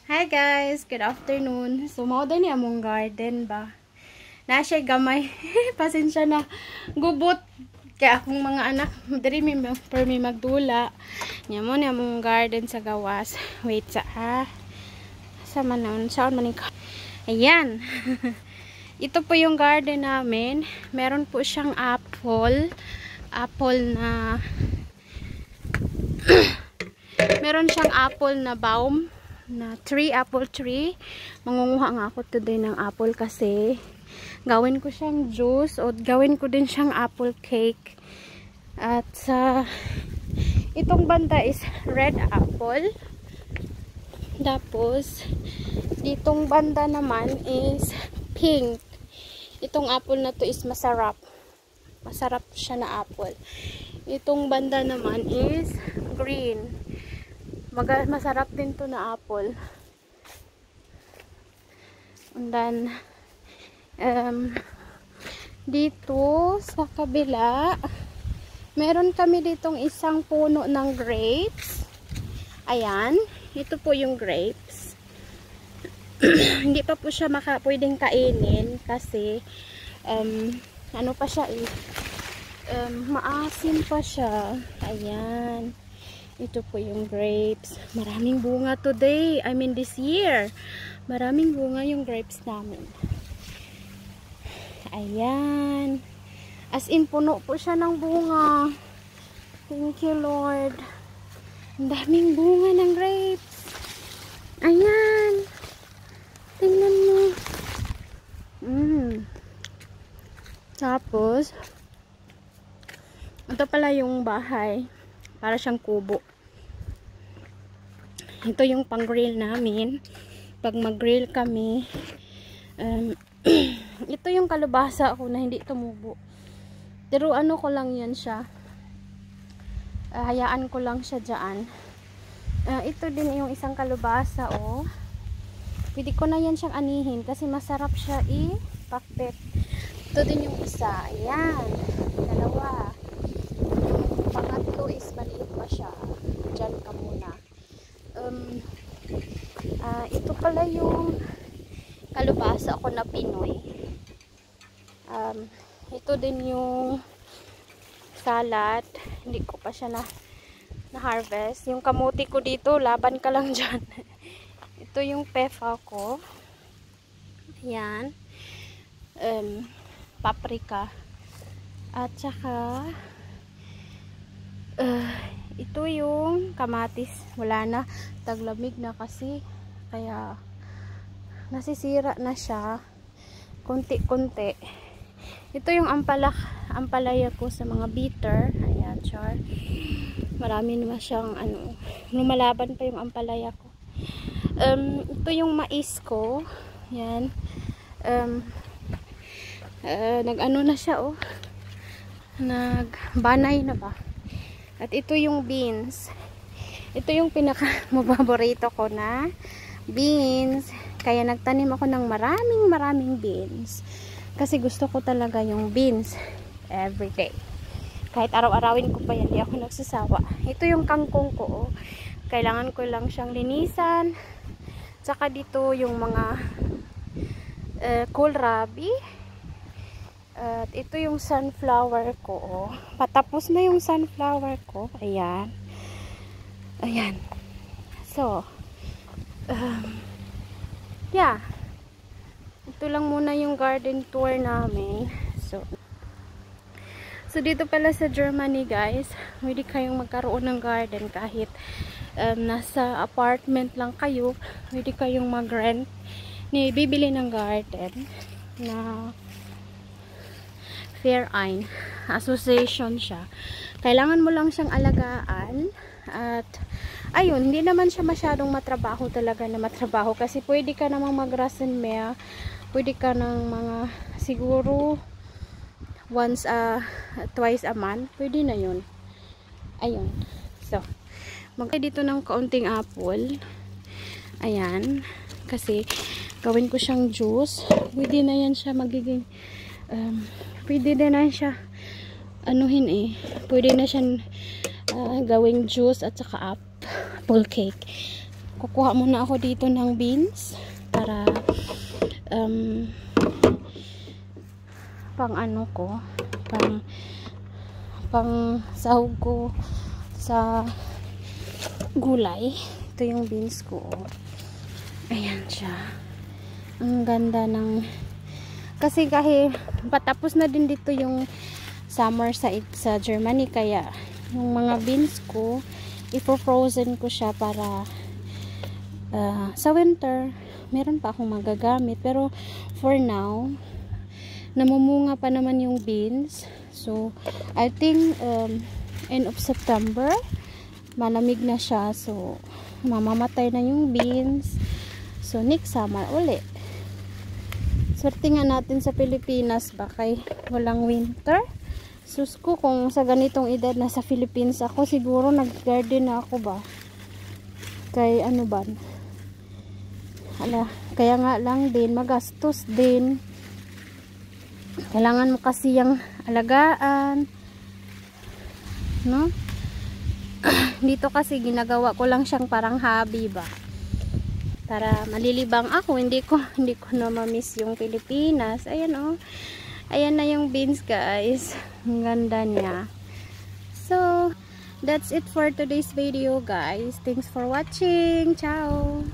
Hi guys, good afternoon. So mao din ni among garden ba. Na siya gamay. Pasensya na. Gubot kay akong mga anak diri mi per mi magdula. Nya mo ni among garden sa gawas. Wait sa manon, saan man ka. Ayan. Ito po yung garden namin. Meron po siyang apple. Na meron siyang apple na baum. Apple tree. Mangunguha nga ako today ng apple kasi gawin ko siyang juice o gawin ko din siyang apple cake. At sa itong banda is red apple. Tapos ditong banda naman is pink. Itong apple na to is masarap. Masarap siya na apple. Itong banda naman is green. Masarap din to na apple. And then dito sa kabila meron kami ditong isang puno ng grapes. Ayan, ito po yung grapes. Hindi pa po siya pwedeng kainin kasi ano pa siya maasim pa siya. Ayan. Ito po yung grapes. Maraming bunga today. I mean this year. Maraming bunga yung grapes namin. Ayan. As in, puno po siya ng bunga. Thank you, Lord. Ang daming bunga ng grapes. Ayan. Tingnan mo. Tapos, ito pala yung bahay. Para siyang kubo. Ito yung pang-grill namin. Pag mag-grill kami, ito yung kalabasa ko na hindi tumubo. Pero ano ko lang yan siya. Hayaan ko lang siya dyan. Ito din yung isang kalabasa, oh. Pwede ko na yan siyang anihin kasi masarap siya i-pakpet. Ito din yung isa. Ayan. Dalawa. Pangatlo is maliit pa siya. Diyan ka muna. Ito pala yung kalabasa ko na Pinoy. Ito din yung salad. Hindi ko pa siya na harvest. Yung kamuti ko dito, laban ka lang dyan. Ito yung pefa ko. Ayan. Paprika. At saka ito yung kamatis. Wala na. Taglamig na kasi. Kaya nasisira na siya. Kunti-kunti. Ito yung ampalaya ko sa mga bitter. Ayan, char. Marami naman siyang lumalaban pa yung ampalaya ko. Ito yung mais ko. Ayan. Nag-ano na siya, oh. Nagbanay na ba? At ito yung beans. Ito yung pinaka-mababorito ko na beans. Kaya nagtanim ako ng maraming beans. Kasi gusto ko talaga yung beans everyday. Kahit araw-arawin ko pa yan, di ako nagsasawa. Ito yung kangkong ko. Oh. Kailangan ko lang siyang linisan. Tsaka dito yung mga kohlrabi. At ito yung sunflower ko. Oh. Patapos na yung sunflower ko. Ayan. Ayan. So, yeah. Ito lang muna yung garden tour namin. So dito pala sa Germany, guys, pwede kayong magkaroon ng garden kahit nasa apartment lang kayo. Pwede kayong mag-rent. Bibili ng garden na Verein association siya. Kailangan mo lang siyang alagaan at ayun, hindi naman siya masyadong matrabaho talaga na matrabaho kasi pwede ka namang mag-rasenmäher, pwede ka ng mga siguro twice a month, pwede na yun. Ayun. So, dito ng kaunting apple. Ayan. Kasi gawin ko siyang juice. Pwede na yan siya magiging pwede din na siya pwede na siya gawing juice at saka apple cake. kukuha muna ako dito ng beans para pang ano ko, pang sahog ko sa gulay. Ito yung beans ko. Ayan siya. Ang ganda ng, kasi kahit patapos na din dito yung summer sa Germany, kaya yung mga beans ko ipo-frozen ko siya para sa winter meron pa akong magagamit. Pero for now namumunga pa naman yung beans, so I think end of September malamig na siya, so mamamatay na yung beans. So next summer ulit. Swerte nga natin sa Pilipinas ba kay walang winter. Sus ko, kung sa ganitong edad na sa Philippines ako, siguro nag-garden na ako ba. Kay ano ba? Kaya nga lang din, magastos din. Kailangan mo kasi yung alagaan. No? Dito kasi ginagawa ko lang siyang parang hobby ba. Para malilibang ako, hindi ko na ma-miss yung Pilipinas. Ayan oh. Ayan na yung beans, guys. Ang ganda niya. So, that's it for today's video, guys. Thanks for watching. Ciao!